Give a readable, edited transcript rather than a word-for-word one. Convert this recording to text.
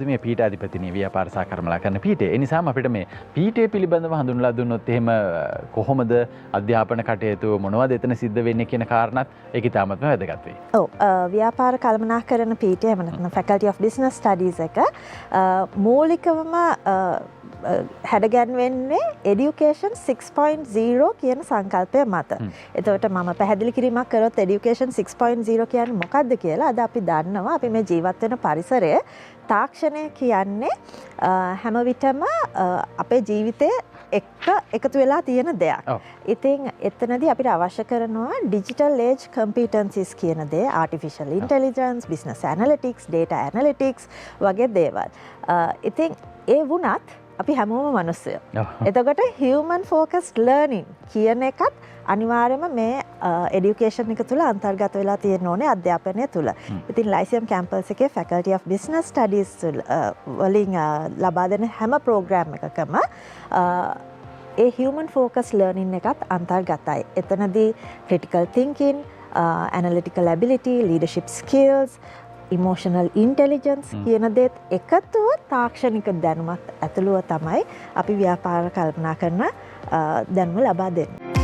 මේ පීඨාධිපතිනි ව්‍යාපාර සාකර්මලා කරන පීඨය. ඒ නිසාම අපිට මේ පීඨය පිළිබඳව හඳුන්වලා දුන්නොත් එහෙම කොහොමද අධ්‍යාපන කටයුතු මොනවද එතන සිද්ධ වෙන්නේ කියන කාරණාත් ඒක ඉතාමත්ම වැදගත් වෙයි. ඔව් ව්‍යාපාර කළමනාකරණ පීඨය එහෙම නැත්නම් Faculty of Business Studies එක මූලිකවම හැඩගැන්වෙන්නේ Education 6.0 කියන සංකල්පය මත. එතකොට මම පැහැදිලි කිරීමක් කරොත් Education 6.0 කියන්නේ මොකක්ද කියලා අද අපි දන්නවා. අපි මේ ජීවත් වෙන පරිසරය තාක්ෂණය කියන්නේ හැම විටම අපේ ජීවිතයේ එකතු වෙලා තියෙන දෙයක්. ඉතින් එතනදී අපිට අවශ්‍ය කරනවා digital age competencies කියන දේ, artificial intelligence, business analytics, data analytics වගේ දේවල්. ඉතින් ඒ වුණත් අපි හැමෝම මිනිස්සුයෝ. එතකොට human focused learning කියන එකත් අනිවාර්යයෙන්ම මේ education එක තුල අන්තර්ගත වෙලා තියෙන්න ඕනේ අධ්‍යාපනය තුල. ඉතින් Lyceum campus එකේ Faculty of Business Studies වලින් ලබා දෙන හැම program එකකම ඒ human focused learning එකත් අන්තර්ගතයි. එතනදී critical thinking, analytical ability, leadership skills, emotional intelligence කියන දේත් එකතුව තාක්ෂණික දැනුමත් ඇතුළුව තමයි අපි ව්‍යාපාර කල්පනා කරන දැනුම ලබා දෙන්නේ.